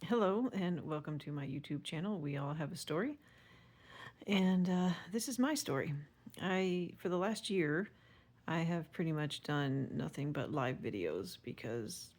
Hello and welcome to my YouTube channel. We all have a story, and this is my story. For the last year, I have pretty much done nothing but live videos because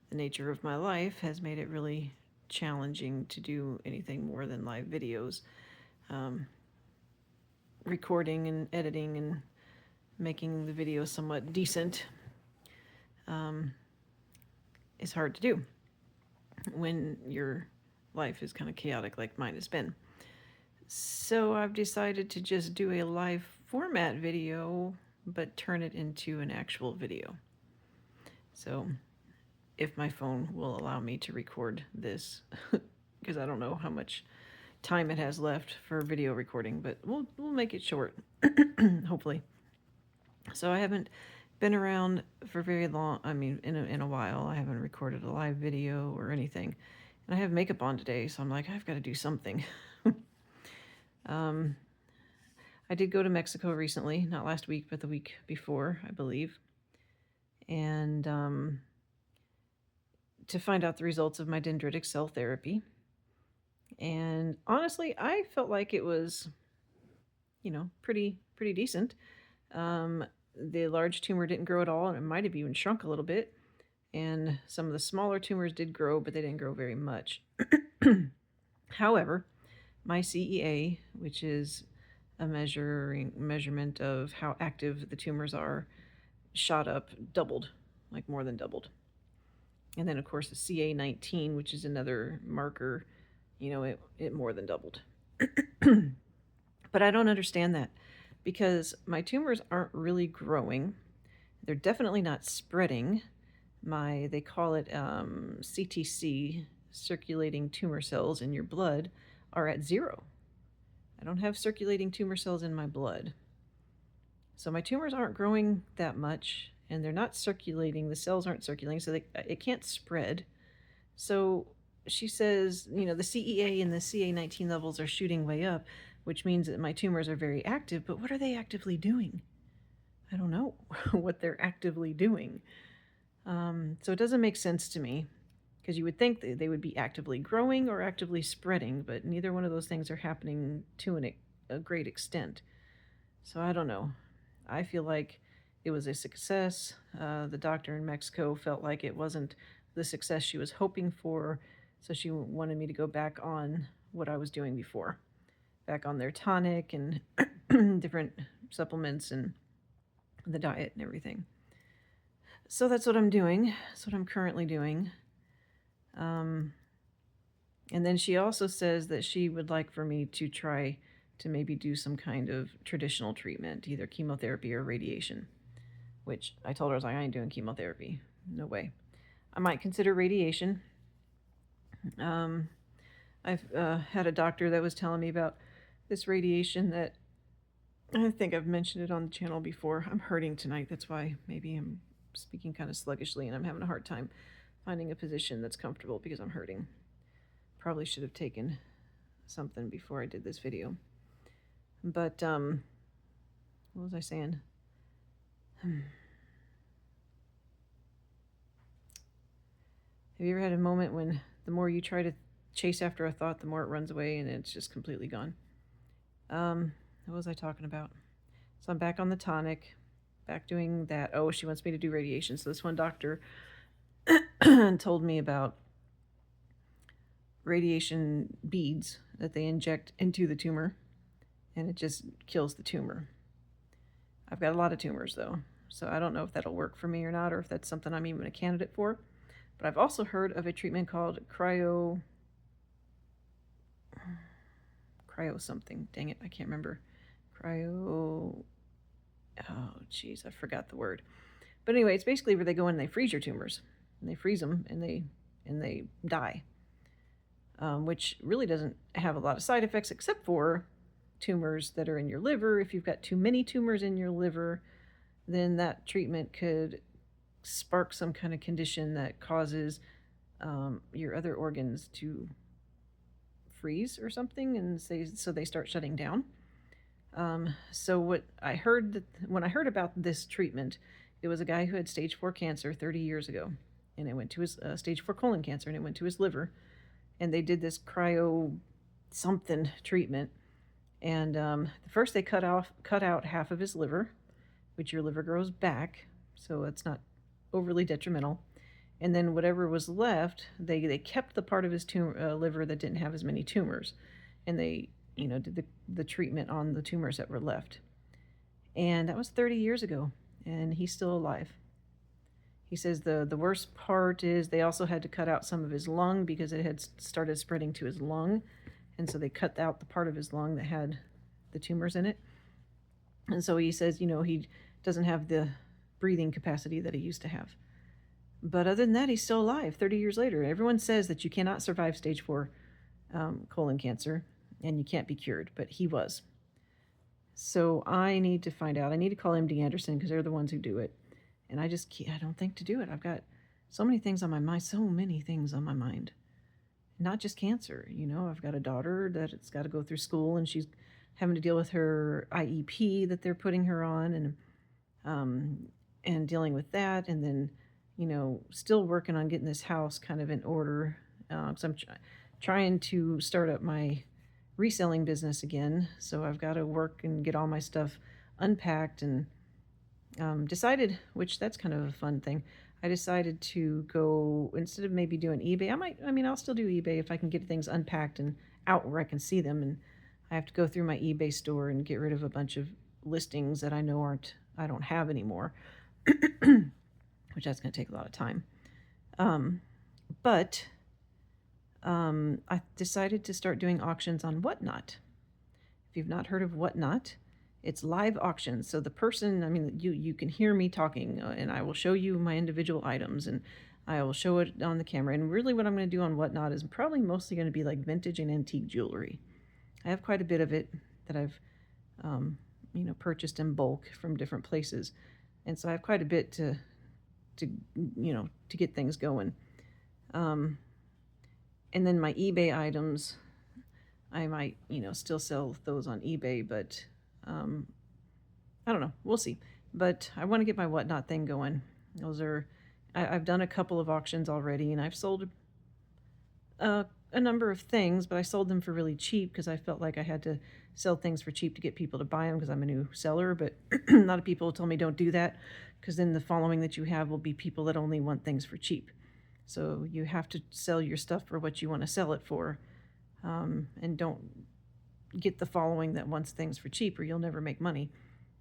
the nature of my life has made it really challenging to do anything more than live videos. Recording and editing and making the video somewhat decent is hard to do when your life is kind of chaotic like mine has been. So I've decided to just do a live format video, but turn it into an actual video. So if my phone will allow me to record this, because I don't know how much time it has left for video recording, but we'll make it short, hopefully. So I haven't been around for very long. I mean, in a while. I haven't recorded a live video or anything. And I have makeup on today, so I'm like, I've got to do something. I did go to Mexico recently, not last week, but the week before, I believe. And to find out the results of my dendritic cell therapy. And honestly, I felt like it was, pretty decent. The large tumor didn't grow at all, and it might have even shrunk a little bit. And some of the smaller tumors did grow, but they didn't grow very much. However, my CEA, which is a measurement of how active the tumors are, shot up, doubled, like more than doubled. And then, of course, the CA19, which is another marker, it more than doubled. But I don't understand that because my tumors aren't really growing. They're definitely not spreading. They call it CTC, circulating tumor cells in your blood, are at 0. I don't have circulating tumor cells in my blood. So my tumors aren't growing that much, and they're not circulating. The cells aren't circulating, so it can't spread. So she says, the CEA and the CA19 levels are shooting way up, which means that my tumors are very active. But what are they actively doing? I don't know what they're actively doing. So it doesn't make sense to me, because you would think that they would be actively growing or actively spreading, but neither one of those things are happening to a great extent. So I don't know. I feel like it was a success. The doctor in Mexico felt like it wasn't the success she was hoping for, so she wanted me to go back on what I was doing before, back on their tonic and different supplements and the diet and everything. So that's what I'm doing. That's what I'm currently doing. And then she also says that she would like for me to try to maybe do some kind of traditional treatment, either chemotherapy or radiation, which I told her, I was like, I ain't doing chemotherapy. No way. I might consider radiation. I've had a doctor that was telling me about this radiation that I think I've mentioned it on the channel before. I'm hurting tonight. That's why maybe I'm speaking kind of sluggishly and I'm having a hard time finding a position that's comfortable because I'm hurting. Probably should have taken something before I did this video. But, what was I saying? Have you ever had a moment when the more you try to chase after a thought, the more it runs away and it's just completely gone? What was I talking about? So I'm back on the tonic, back doing that. Oh, she wants me to do radiation. So this one doctor told me about radiation beads that they inject into the tumor, and it just kills the tumor. I've got a lot of tumors, though, so I don't know if that'll work for me or not, or if that's something I'm even a candidate for. But I've also heard of a treatment called cryo something. Dang it, I can't remember. Oh, geez, I forgot the word. But anyway, it's basically where they go in and they freeze your tumors, and they freeze them, and they die. Which really doesn't have a lot of side effects except for tumors that are in your liver. If you've got too many tumors in your liver, then that treatment could spark some kind of condition that causes your other organs to freeze or something, and so they start shutting down. So what I heard when I heard about this treatment, it was a guy who had stage 4 cancer 30 years ago, and it went to his stage 4 colon cancer, and it went to his liver. And they did this cryo something treatment. And first they cut out half of his liver, which your liver grows back, so it's not overly detrimental. And then whatever was left, they kept the part of his liver that didn't have as many tumors, and they did the treatment on the tumors that were left. And that was 30 years ago, and he's still alive. He says the worst part is they also had to cut out some of his lung because it had started spreading to his lung, and so they cut out the part of his lung that had the tumors in it. And so he says, he doesn't have the breathing capacity that he used to have. But other than that, he's still alive 30 years later. Everyone says that you cannot survive stage 4 colon cancer and you can't be cured, but he was. So I need to find out. I need to call MD Anderson because they're the ones who do it. And I don't think to do it. I've got so many things on my mind. Not just cancer. I've got a daughter that's got to go through school, and she's having to deal with her IEP that they're putting her on, and dealing with that, and then still working on getting this house kind of in order. So I'm trying to start up my reselling business again. So I've got to work and get all my stuff unpacked, and decided, which that's kind of a fun thing. I decided to go, instead of maybe doing eBay, I'll still do eBay if I can get things unpacked and out where I can see them. And I have to go through my eBay store and get rid of a bunch of listings that I know I don't have anymore, which that's going to take a lot of time. But I decided to start doing auctions on Whatnot. If you've not heard of Whatnot, it's live auctions. So the person, you can hear me talking, and I will show you my individual items, and I will show it on the camera. And really what I'm going to do on Whatnot is probably mostly going to be like vintage and antique jewelry. I have quite a bit of it that I've, purchased in bulk from different places. And so I have quite a bit to get things going. And then my eBay items, I might, still sell those on eBay, but I don't know. We'll see. But I want to get my Whatnot thing going. I've done a couple of auctions already, and I've sold a number of things, but I sold them for really cheap because I felt like I had to sell things for cheap to get people to buy them because I'm a new seller. But a lot of people told me don't do that because then the following that you have will be people that only want things for cheap. So you have to sell your stuff for what you want to sell it for, and don't get the following that wants things for cheap or you'll never make money.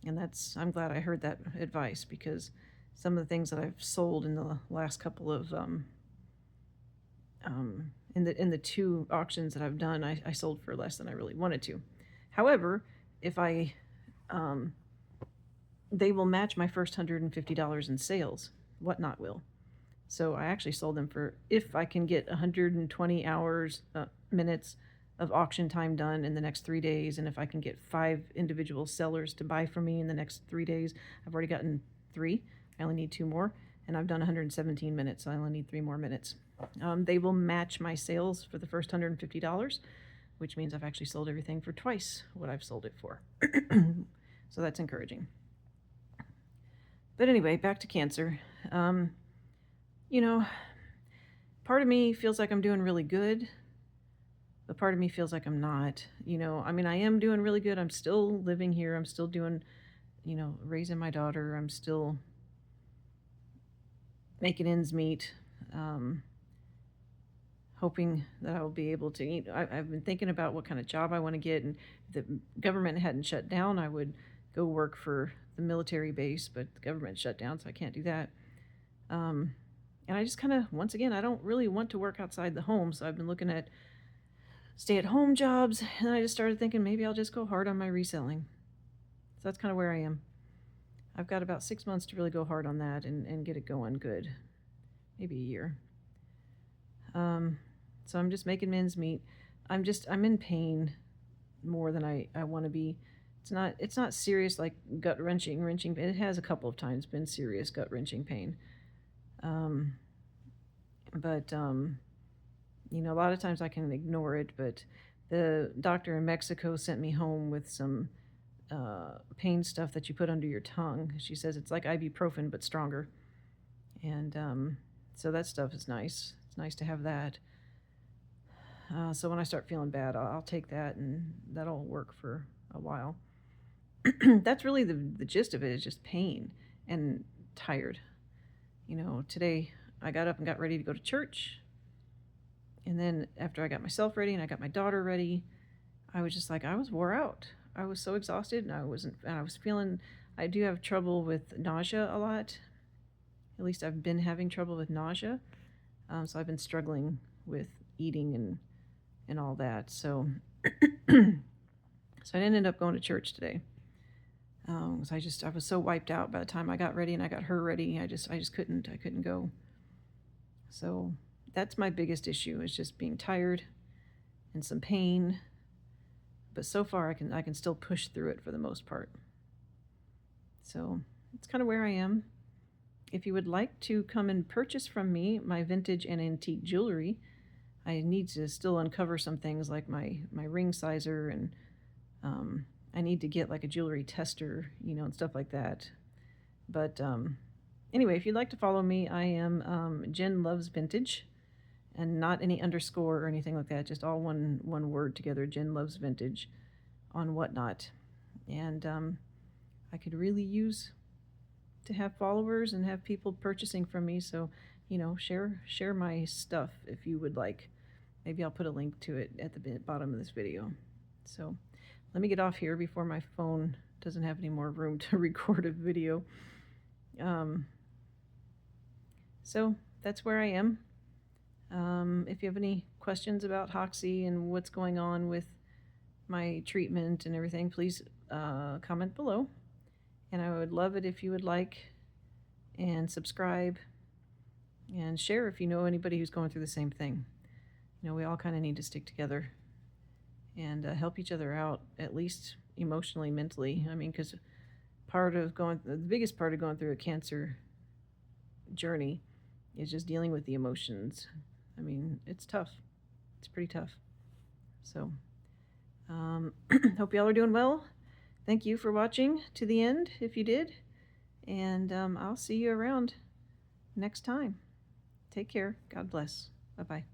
And I'm glad I heard that advice, because some of the things that I've sold in the last couple of in the 2 auctions that I've done, I sold for less than I really wanted to. However, if they will match my first $150 in sales. Whatnot will. So I actually sold them for, if I can get 120 minutes of auction time done in the next 3 days, and if I can get 5 individual sellers to buy from me in the next 3 days. I've already gotten 3. I only need 2 more, and I've done 117 minutes, so I only need 3 more minutes. They will match my sales for the first $150, which means I've actually sold everything for twice what I've sold it for. So that's encouraging. But anyway, back to cancer. Part of me feels like I'm doing really good, but part of me feels like I'm not. I am doing really good. I'm still living here. I'm still doing, raising my daughter. I'm still making ends meet, hoping that I will be able to eat. I've been thinking about what kind of job I want to get, and if the government hadn't shut down, I would go work for the military base, but the government shut down, so I can't do that. And I just kind of, once again, I don't really want to work outside the home, so I've been looking at stay-at-home jobs, and I just started thinking maybe I'll just go hard on my reselling. So that's kind of where I am. I've got about 6 months to really go hard on that and get it going good. Maybe a year. So I'm just making ends meet. I'm in pain more than I want to be. It's not serious, like gut-wrenching pain. It has a couple of times been serious gut-wrenching pain. But a lot of times I can ignore it, but the doctor in Mexico sent me home with some pain stuff that you put under your tongue. She says it's like ibuprofen, but stronger. And So that stuff is nice. It's nice to have that. So when I start feeling bad, I'll take that, and that'll work for a while. That's really the gist of it, is just pain and tired. Today I got up and got ready to go to church. And then after I got myself ready and I got my daughter ready, I was just like, I was wore out. I was so exhausted, and I was feeling, I do have trouble with nausea a lot. At least I've been having trouble with nausea. So I've been struggling with eating and all that. So, so I ended up going to church today. So I was so wiped out by the time I got ready and I got her ready. I couldn't go. So that's my biggest issue, is just being tired and some pain. But so far I can still push through it for the most part. So it's kind of where I am. If you would like to come and purchase from me my vintage and antique jewelry, I need to still uncover some things like my ring sizer, and I need to get like a jewelry tester, and stuff like that. But anyway, if you'd like to follow me, I am Jen Loves Vintage, and not any underscore or anything like that, just all one word together, Jen Loves Vintage, on Whatnot. And I could really use to have followers and have people purchasing from me. So, share my stuff if you would like. Maybe I'll put a link to it at the bottom of this video. So let me get off here before my phone doesn't have any more room to record a video. So that's where I am. If you have any questions about Hoxie and what's going on with my treatment and everything, please comment below. And I would love it if you would like and subscribe and share if you know anybody who's going through the same thing. We all kind of need to stick together and help each other out, at least emotionally, mentally. I mean, because the biggest part of going through a cancer journey is just dealing with the emotions. I mean, it's tough. It's pretty tough. So, hope y'all are doing well. Thank you for watching to the end, if you did. And I'll see you around next time. Take care. God bless. Bye-bye.